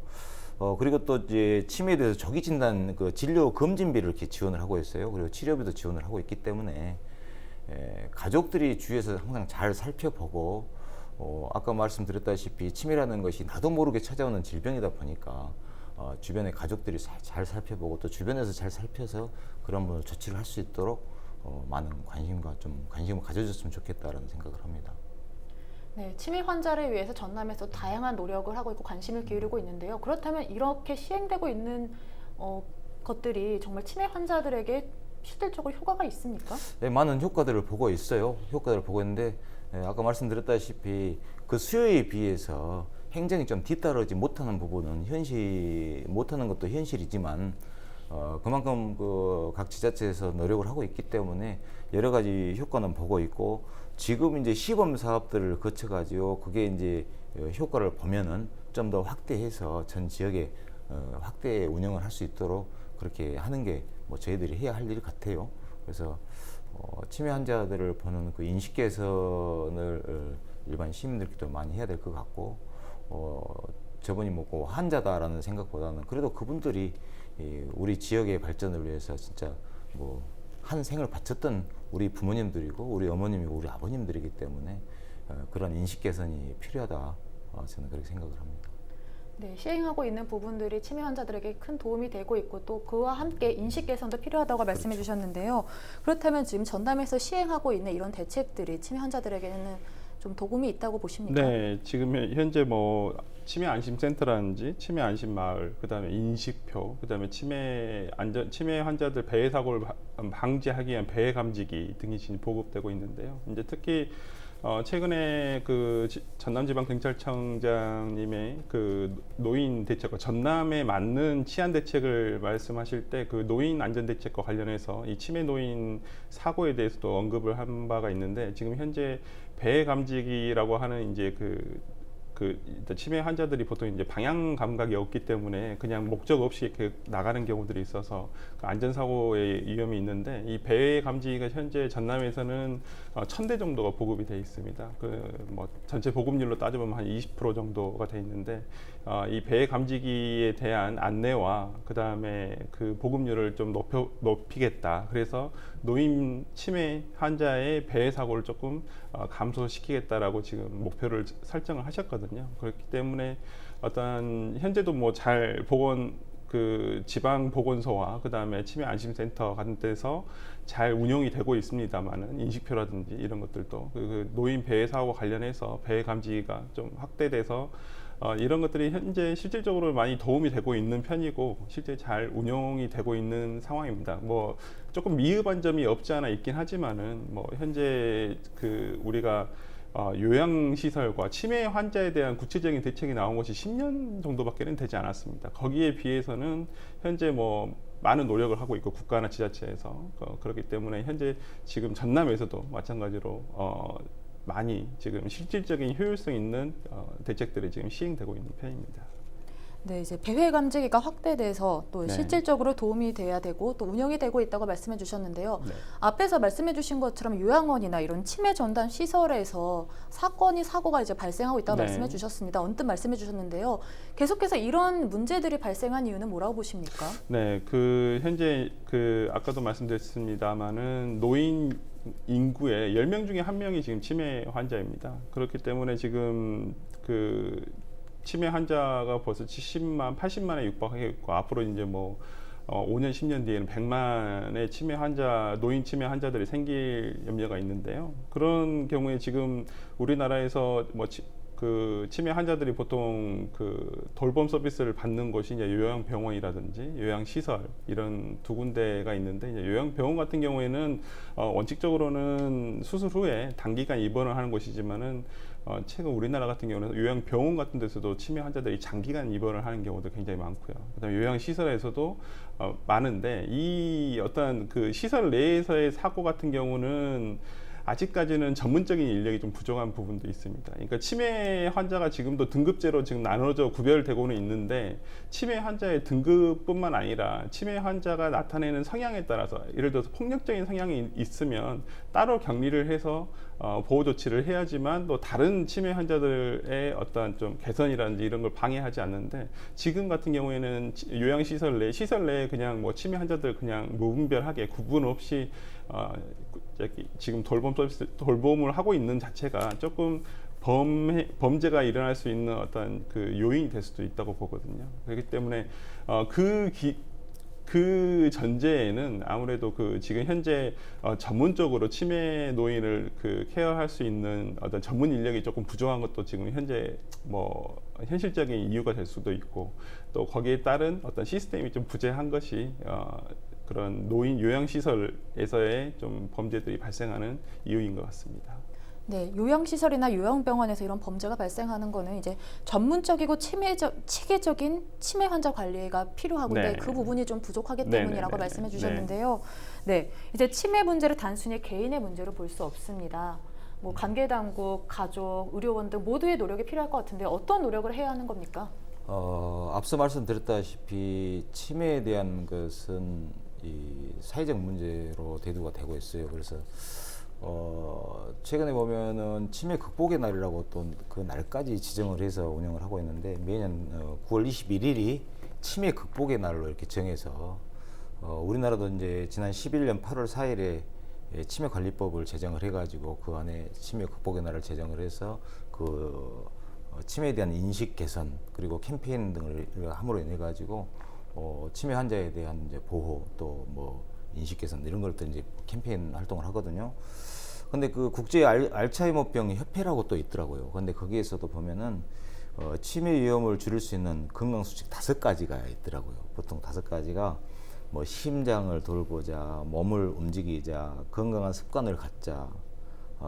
그리고 또 이제 치매에 대해서 조기 진단 그 진료 검진비를 이렇게 지원을 하고 있어요. 그리고 치료비도 지원을 하고 있기 때문에 가족들이 주위에서 항상 잘 살펴보고, 아까 말씀드렸다시피 치매라는 것이 나도 모르게 찾아오는 질병이다 보니까 주변의 가족들이 잘 살펴보고 또 주변에서 잘 살펴서 그런 분을 조치를 할 수 있도록 많은 관심을 가져줬으면 좋겠다라는 생각을 합니다. 네, 치매 환자를 위해서 전남에서 다양한 노력을 하고 있고 관심을 기울이고 있는데요. 그렇다면 이렇게 시행되고 있는 것들이 정말 치매 환자들에게 실질적으로 효과가 있습니까? 네, 많은 효과들을 보고 있어요. 효과들을 보고 있는데, 아까 말씀드렸다시피 그 수요에 비해서 행정이 좀 뒤따르지 못하는 부분은 못하는 것도 현실이지만, 그만큼 각 지자체에서 노력을 하고 있기 때문에 여러 가지 효과는 보고 있고, 지금 이제 시범 사업들을 거쳐가지고 그게 이제 효과를 보면은 좀 더 확대해서 전 지역에 확대 운영을 할 수 있도록 그렇게 하는 게 뭐 저희들이 해야 할 일 같아요. 그래서 치매 환자들을 보는 그 인식 개선을 일반 시민들께도 많이 해야 될 것 같고, 저분이 뭐 환자다라는 생각보다는 그래도 그분들이 우리 지역의 발전을 위해서 진짜 뭐 한 생을 바쳤던 우리 부모님들이고 우리 어머님이고 우리 아버님들이기 때문에 그런 인식 개선이 필요하다, 저는 그렇게 생각을 합니다. 네, 시행하고 있는 부분들이 치매 환자들에게 큰 도움이 되고 있고 또 그와 함께 인식 개선도 필요하다고 말씀해 주셨는데요. 그렇다면 지금 전남에서 시행하고 있는 이런 대책들이 치매 환자들에게는 좀 도움이 있다고 보십니까? 네, 지금 현재 뭐 치매 안심센터라든지 치매 안심마을, 그다음에 인식표, 그다음에 치매 환자들 배회 사고를 방지하기 위한 배회 감지기 등이 지금 보급되고 있는데요. 이제 특히 최근에 그 전남지방경찰청장님의 그 노인 대책과 전남에 맞는 치안 대책을 말씀하실 때 그 노인 안전 대책과 관련해서 이 치매 노인 사고에 대해서도 언급을 한 바가 있는데, 지금 현재 배 감지기라고 하는 이제 일단 치매 환자들이 보통 이제 방향 감각이 없기 때문에 그냥 목적 없이 이렇게 나가는 경우들이 있어서 그 안전사고의 위험이 있는데, 이 배 감지기가 현재 전남에서는 1000대 정도가 보급이 되어 있습니다. 뭐 전체 보급률로 따져보면 한 20% 정도가 되어 있는데, 이 배 감지기에 대한 안내와 그 다음에 그 보급률을 좀 높이겠다. 그래서 노인 치매 환자의 배 사고를 조금 감소시키겠다라고 지금 목표를 설정을 하셨거든요. 그렇기 때문에 어떤 현재도 뭐 잘 그 지방 보건소와 그 다음에 치매 안심센터 같은 데서 잘 운영이 되고 있습니다만은, 인식표라든지 이런 것들도 그 노인 배 사고 관련해서 배 감지가 좀 확대돼서 이런 것들이 현재 실질적으로 많이 도움이 되고 있는 편이고 실제 잘 운영이 되고 있는 상황입니다. 뭐 조금 미흡한 점이 없지 않아 있긴 하지만은, 뭐 현재 그 우리가 요양시설과 치매 환자에 대한 구체적인 대책이 나온 것이 10년 정도밖에는 되지 않았습니다. 거기에 비해서는 현재 뭐 많은 노력을 하고 있고, 국가나 지자체에서 그렇기 때문에 현재 지금 전남에서도 마찬가지로 많이 지금 실질적인 효율성 있는 대책들이 지금 시행되고 있는 편입니다. 네, 이제 배회 감지기가 확대돼서 또 네. 실질적으로 도움이 돼야 되고 또 운영이 되고 있다고 말씀해 주셨는데요. 네. 앞에서 말씀해 주신 것처럼 요양원이나 이런 치매 전담 시설에서 사고가 이제 발생하고 있다고 네. 말씀해 주셨습니다. 언뜻 말씀해 주셨는데요. 계속해서 이런 문제들이 발생한 이유는 뭐라고 보십니까? 네, 현재 아까도 말씀드렸습니다만은 노인 인구의 10명 중에 1명이 지금 치매 환자입니다. 그렇기 때문에 지금 치매 환자가 벌써 70만, 80만에 육박하고 있고, 앞으로 이제 뭐 5년, 10년 뒤에는 100만의 노인 치매 환자들이 생길 염려가 있는데요. 그런 경우에 지금 우리나라에서 치매 환자들이 보통 돌봄 서비스를 받는 곳이 이제 요양병원이라든지 요양시설 이런 두 군데가 있는데, 이제 요양병원 같은 경우에는 원칙적으로는 수술 후에 단기간 입원을 하는 곳이지만은 최근 우리나라 같은 경우는 요양병원 같은 데서도 치매 환자들이 장기간 입원을 하는 경우도 굉장히 많고요. 그다음에 요양시설에서도 많은데, 이 어떤 시설 내에서의 사고 같은 경우는 아직까지는 전문적인 인력이 좀 부족한 부분도 있습니다. 그러니까 치매 환자가 지금도 등급제로 지금 나눠져 구별되고는 있는데, 치매 환자의 등급뿐만 아니라 치매 환자가 나타내는 성향에 따라서, 예를 들어서 폭력적인 성향이 있으면 따로 격리를 해서 보호 조치를 해야지만 또 다른 치매 환자들의 어떤 좀 개선이라든지 이런 걸 방해하지 않는데, 지금 같은 경우에는 요양시설 내에 그냥 뭐 치매 환자들 그냥 무분별하게 구분 없이 지금 돌봄을 하고 있는 자체가 조금 범죄가 일어날 수 있는 어떤 요인이 될 수도 있다고 보거든요. 그렇기 때문에 그 전제에는 아무래도 지금 현재 전문적으로 치매 노인을 케어할 수 있는 어떤 전문 인력이 조금 부족한 것도 지금 현재 뭐 현실적인 이유가 될 수도 있고, 또 거기에 따른 어떤 시스템이 좀 부재한 것이 그런 노인 요양시설에서의 좀 범죄들이 발생하는 이유인 것 같습니다. 네, 요양시설이나 요양병원에서 이런 범죄가 발생하는 거는 이제 전문적이고 체계적인 치매 환자 관리가 필요하고인데, 그 부분이 좀 부족하기 때문이라고 말씀해 주셨는데요. 네, 이제 치매 문제를 단순히 개인의 문제로 볼 수 없습니다. 뭐 관계당국, 가족, 의료원 등 모두의 노력이 필요할 것 같은데, 어떤 노력을 해야 하는 겁니까? 앞서 말씀드렸다시피 치매에 대한 것은 이 사회적 문제로 대두가 되고 있어요. 그래서 최근에 보면은 치매 극복의 날이라고 또 그 날까지 지정을 해서 운영을 하고 있는데, 매년 9월 21일이 치매 극복의 날로 이렇게 정해서 우리나라도 이제 지난 11년 8월 4일에 치매 관리법을 제정을 해가지고 그 안에 치매 극복의 날을 제정을 해서 치매에 대한 인식 개선 그리고 캠페인 등을 함으로 인해 가지고 치매 환자에 대한 이제 보호, 또 뭐 인식 개선 이런 것들 이제 캠페인 활동을 하거든요. 근데 국제 알츠하이머병 협회라고 또 있더라고요. 근데 거기에서도 보면은 치매 위험을 줄일 수 있는 건강 수칙 5가지가 있더라고요. 보통 5가지가 뭐 심장을 돌보자, 몸을 움직이자, 건강한 습관을 갖자,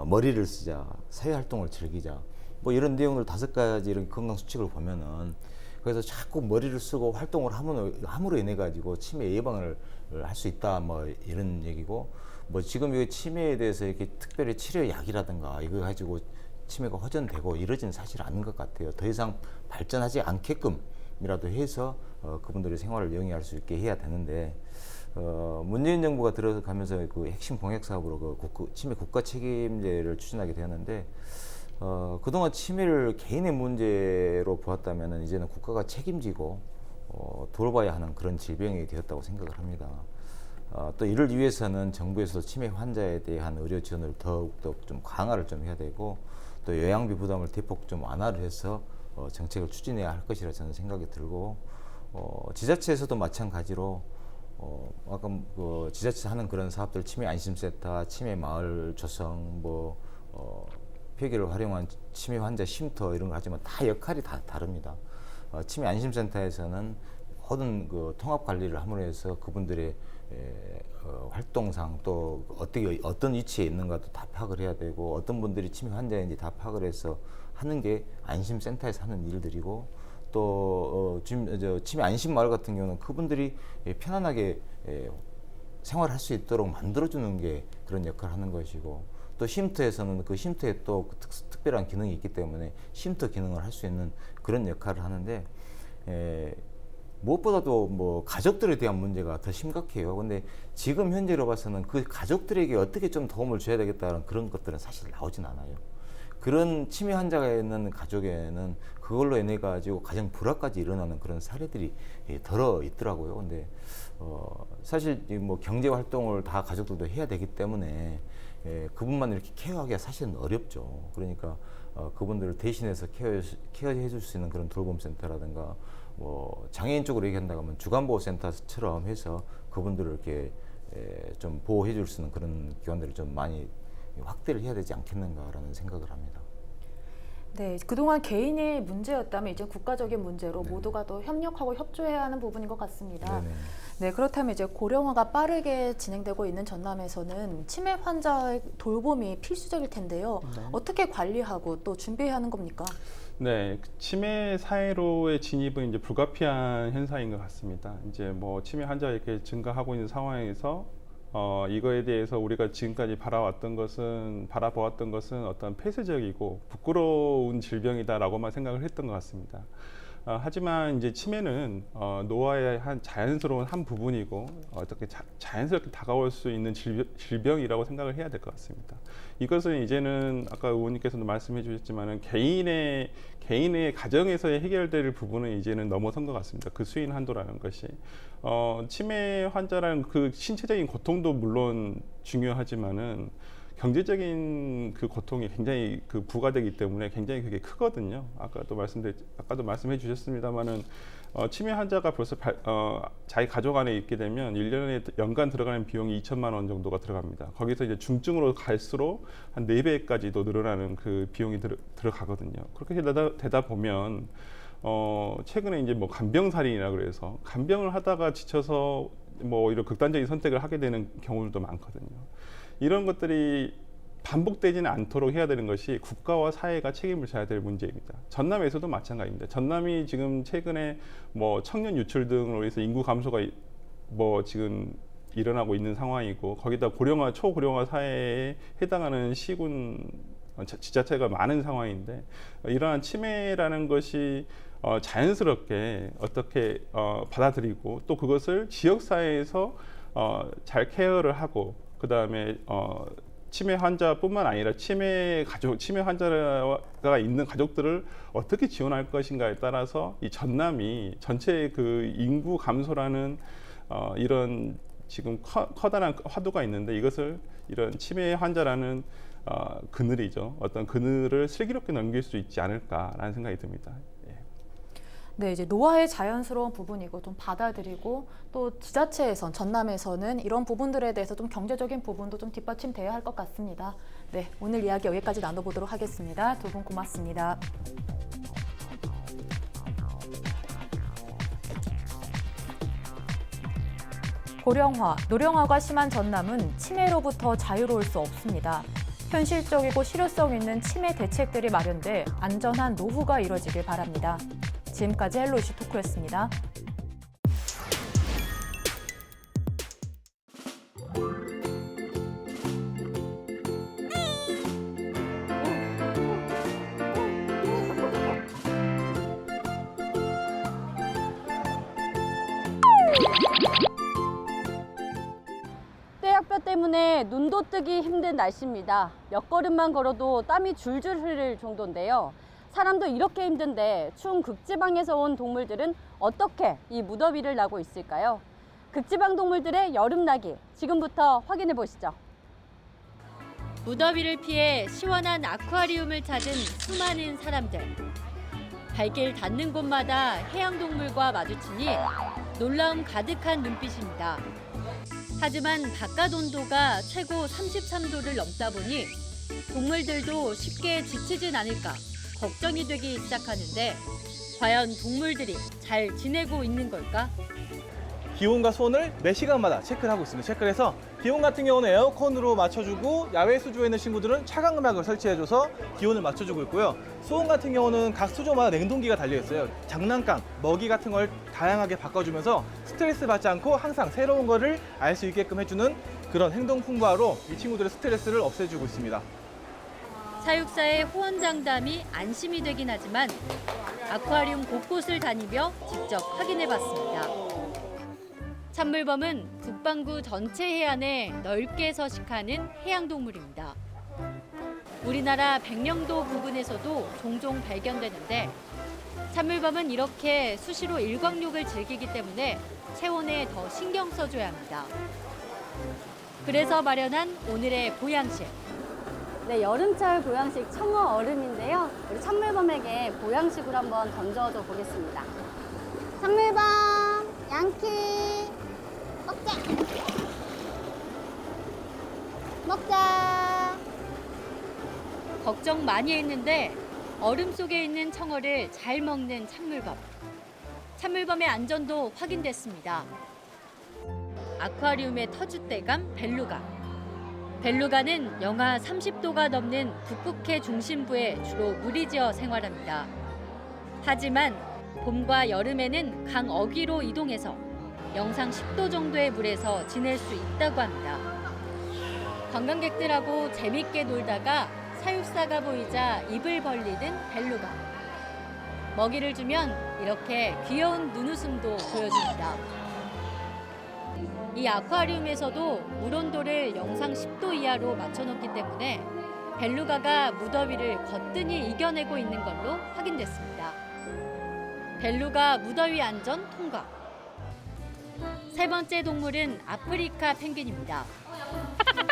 머리를 쓰자, 사회활동을 즐기자, 뭐 이런 내용들 5가지 이런 건강 수칙을 보면은 그래서 자꾸 머리를 쓰고 활동을 함으로 인해 가지고 치매 예방을 할 수 있다, 뭐 이런 얘기고, 뭐 지금 이 치매에 대해서 이렇게 특별히 치료약이라든가 이거 가지고 치매가 호전되고 이러지는 사실 않는 것 같아요. 더 이상 발전하지 않게끔이라도 해서 그분들의 생활을 영위할 수 있게 해야 되는데, 문재인 정부가 들어가면서 그 핵심 공약 사업으로 그 치매 국가 책임제를 추진하게 되었는데, 그동안 치매를 개인의 문제로 보았다면 이제는 국가가 책임지고 돌봐야 하는 그런 질병이 되었다고 생각을 합니다. 또 이를 위해서는 정부에서 치매 환자에 대한 의료 지원을 더욱더 좀 강화를 좀 해야 되고, 또 요양비 부담을 대폭 좀 완화를 해서 정책을 추진해야 할 것이라 저는 생각이 들고, 지자체에서도 마찬가지로 아까 그 지자체 하는 그런 사업들, 치매 안심센터, 치매 마을 조성, 뭐 폐기를 활용한 치매 환자 쉼터 이런 거 하지만 다 역할이 다 다릅니다. 치매 안심센터에서는 모든 그 통합 관리를 함으로 해서 그분들의 활동상 또 어떤 위치에 있는가도 다 파악을 해야 되고, 어떤 분들이 치매 환자인지 다 파악을 해서 하는 게 안심센터에서 하는 일들이고, 또 치매 안심마을 같은 경우는 그분들이 편안하게 생활할 수 있도록 만들어주는 게 그런 역할을 하는 것이고, 또 쉼터에서는 그 쉼터에 또 특별한 기능이 있기 때문에 쉼터 기능을 할 수 있는 그런 역할을 하는데, 무엇보다도 뭐 가족들에 대한 문제가 더 심각해요. 근데 지금 현재로 봐서는 그 가족들에게 어떻게 좀 도움을 줘야 되겠다는 그런 것들은 사실 나오진 않아요. 그런 치매 환자가 있는 가족에는 그걸로 인해 가지고 가정 불화까지 일어나는 그런 사례들이 덜어 있더라고요. 근데 사실 뭐 경제 활동을 다 가족들도 해야 되기 때문에 그분만 이렇게 케어하기가 사실은 어렵죠. 그러니까 그분들을 대신해서 케어해 줄 수 있는 그런 돌봄센터라든가, 뭐 장애인 쪽으로 얘기한다고 하면 주간보호센터처럼 해서 그분들을 이렇게 좀 보호해 줄 수 있는 그런 기관들을 좀 많이 확대를 해야 되지 않겠는가라는 생각을 합니다. 네, 그동안 개인의 문제였다면 이제 국가적인 문제로 모두가 더 협력하고 협조해야 하는 부분인 것 같습니다. 네네. 네, 그렇다면 이제 고령화가 빠르게 진행되고 있는 전남에서는 치매 환자의 돌봄이 필수적일 텐데요. 어떻게 관리하고 또 준비해야 하는 겁니까? 네, 치매 사회로의 진입은 이제 불가피한 현상인 것 같습니다. 이제 뭐 치매 환자가 이렇게 증가하고 있는 상황에서 이거에 대해서 우리가 지금까지 바라보았던 것은 어떤 폐쇄적이고 부끄러운 질병이다라고만 생각을 했던 것 같습니다. 하지만 이제 치매는 노화의 한 자연스러운 한 부분이고, 어떻게 자연스럽게 다가올 수 있는 질병이라고 생각을 해야 될 것 같습니다. 이것은 이제는 아까 의원님께서도 말씀해 주셨지만은 개인의 가정에서의 해결될 부분은 이제는 넘어선 것 같습니다. 그 수인 한도라는 것이 치매 환자라는 그 신체적인 고통도 물론 중요하지만은 경제적인 그 고통이 굉장히 그 부과되기 때문에 굉장히 그게 크거든요. 아까도 말씀해 주셨습니다만은 치매 환자가 벌써 자기 가족 안에 있게 되면 1년에 연간 들어가는 비용이 2천만 원 정도가 들어갑니다. 거기서 이제 중증으로 갈수록 한 4배까지도 늘어나는 그 비용이 들어가거든요. 그렇게 되다 보면 최근에 이제 뭐 간병살인이라 그래서 간병을 하다가 지쳐서 뭐 이런 극단적인 선택을 하게 되는 경우들도 많거든요. 이런 것들이 반복되지는 않도록 해야 되는 것이 국가와 사회가 책임을 져야 될 문제입니다. 전남에서도 마찬가지입니다. 전남이 지금 최근에 뭐 청년 유출 등으로 해서 인구 감소가 뭐 지금 일어나고 있는 상황이고, 거기다 초고령화 사회에 해당하는 시군 지자체가 많은 상황인데, 이러한 치매라는 것이 자연스럽게 어떻게 받아들이고, 또 그것을 지역사회에서 잘 케어를 하고, 그 다음에 치매 환자뿐만 아니라 치매 환자가 있는 가족들을 어떻게 지원할 것인가에 따라서 이 전남이 전체 그 인구 감소라는 이런 지금 커다란 화두가 있는데, 이것을 이런 치매 환자라는 그늘이죠. 어떤 그늘을 슬기롭게 넘길 수 있지 않을까라는 생각이 듭니다. 네, 이제 노화의 자연스러운 부분이고 좀 받아들이고, 또 지자체에선 전남에서는 이런 부분들에 대해서 좀 경제적인 부분도 좀 뒷받침돼야 할 것 같습니다. 네, 오늘 이야기 여기까지 나눠보도록 하겠습니다. 두 분 고맙습니다. 고령화, 노령화가 심한 전남은 치매로부터 자유로울 수 없습니다. 현실적이고 실효성 있는 치매 대책들이 마련돼 안전한 노후가 이뤄지길 바랍니다. 지금까지 헬로 이슈 토크였습니다. 떼약볕 때문에 눈도 뜨기 힘든 날씨입니다. 몇 걸음만 걸어도 땀이 줄줄 흐를 정도인데요. 사람도 이렇게 힘든데 추운 극지방에서 온 동물들은 어떻게 이 무더위를 나고 있을까요? 극지방 동물들의 여름나기 지금부터 확인해 보시죠. 무더위를 피해 시원한 아쿠아리움을 찾은 수많은 사람들. 발길 닿는 곳마다 해양동물과 마주치니 놀라움 가득한 눈빛입니다. 하지만 바깥 온도가 최고 33도를 넘다 보니 동물들도 쉽게 지치진 않을까 걱정이 되기 시작하는데 과연 동물들이 잘 지내고 있는 걸까? 기온과 수온을 매 시간마다 체크를 하고 있습니다. 체크를 해서 기온 같은 경우는 에어컨으로 맞춰주고 야외 수조에 있는 친구들은 차광막을 설치해줘서 기온을 맞춰주고 있고요. 수온 같은 경우는 각 수조마다 냉동기가 달려있어요. 장난감, 먹이 같은 걸 다양하게 바꿔주면서 스트레스 받지 않고 항상 새로운 거를 알 수 있게끔 해주는 그런 행동 풍부화로 이 친구들의 스트레스를 없애주고 있습니다. 사육사의 호언장담이 안심이 되긴 하지만 아쿠아리움 곳곳을 다니며 직접 확인해봤습니다. 참물범은 북반구 전체 해안에 넓게 서식하는 해양동물입니다. 우리나라 백령도 부근에서도 종종 발견되는데 참물범은 이렇게 수시로 일광욕을 즐기기 때문에 체온에 더 신경 써줘야 합니다. 그래서 마련한 오늘의 보양식. 네, 여름철 보양식 청어 얼음인데요. 우리 참물범에게 보양식으로 한번 던져줘 보겠습니다. 참물범, 양키, 먹자. 먹자. 걱정 많이 했는데 얼음 속에 있는 청어를 잘 먹는 참물범. 참물범의 안전도 확인됐습니다. 아쿠아리움의 터줏대감 벨루가. 벨루가는 영하 30도가 넘는 북극해 중심부에 주로 무리지어 생활합니다. 하지만 봄과 여름에는 강 어귀로 이동해서 영상 10도 정도의 물에서 지낼 수 있다고 합니다. 관광객들하고 재밌게 놀다가 사육사가 보이자 입을 벌리는 벨루가. 먹이를 주면 이렇게 귀여운 눈웃음도 보여줍니다. 이 아쿠아리움에서도 물 온도를 영상 10도 이하로 맞춰놓기 때문에 벨루가가 무더위를 거뜬히 이겨내고 있는 걸로 확인됐습니다. 벨루가 무더위 안전 통과. 세 번째 동물은 아프리카 펭귄입니다.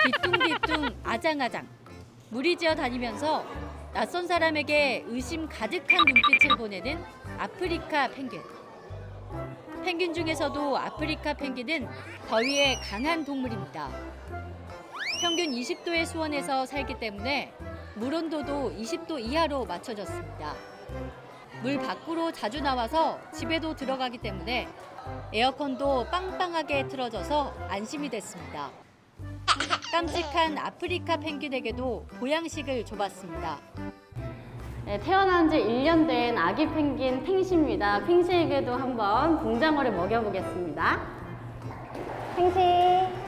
뒤뚱뒤뚱 아장아장 무리지어 다니면서 낯선 사람에게 의심 가득한 눈빛을 보내는 아프리카 펭귄. 펭귄 중에서도 아프리카 펭귄은 더위에 강한 동물입니다. 평균 20도의 수온에서 살기 때문에 물 온도도 20도 이하로 맞춰졌습니다. 물 밖으로 자주 나와서 집에도 들어가기 때문에 에어컨도 빵빵하게 틀어져서 안심이 됐습니다. 깜찍한 아프리카 펭귄에게도 보양식을 줘봤습니다. 네, 태어난 지 1년 된 아기 펭귄 펭시입니다. 펭시에게도 한번 붕장어를 먹여보겠습니다. 펭시,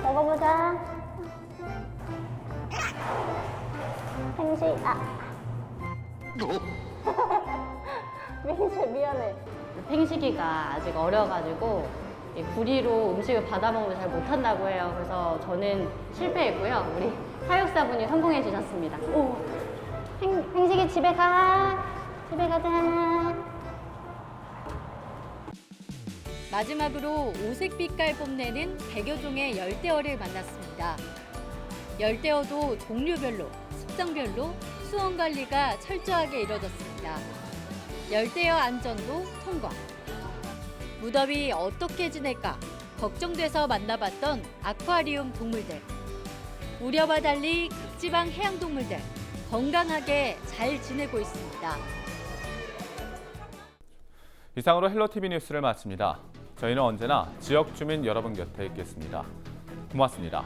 먹어보자. 펭시, 펭시 미안해. 펭시기가 아직 어려가지고 구리로 음식을 받아먹는 걸 잘 못한다고 해요. 그래서 저는 실패했고요. 우리 사육사분이 성공해 주셨습니다. 오, 펭식이 집에 가. 집에 가자. 마지막으로 오색빛깔 뽐내는 100여 종의 열대어를 만났습니다. 열대어도 종류별로, 습성별로 수온 관리가 철저하게 이뤄졌습니다. 열대어 안전도 통과. 무더위 어떻게 지낼까 걱정돼서 만나봤던 아쿠아리움 동물들. 우려와 달리 극지방 해양동물들 건강하게 잘 지내고 있습니다. 이상으로 헬로티비 뉴스를 마칩니다. 저희는 언제나 지역 주민 여러분 곁에 있겠습니다. 고맙습니다.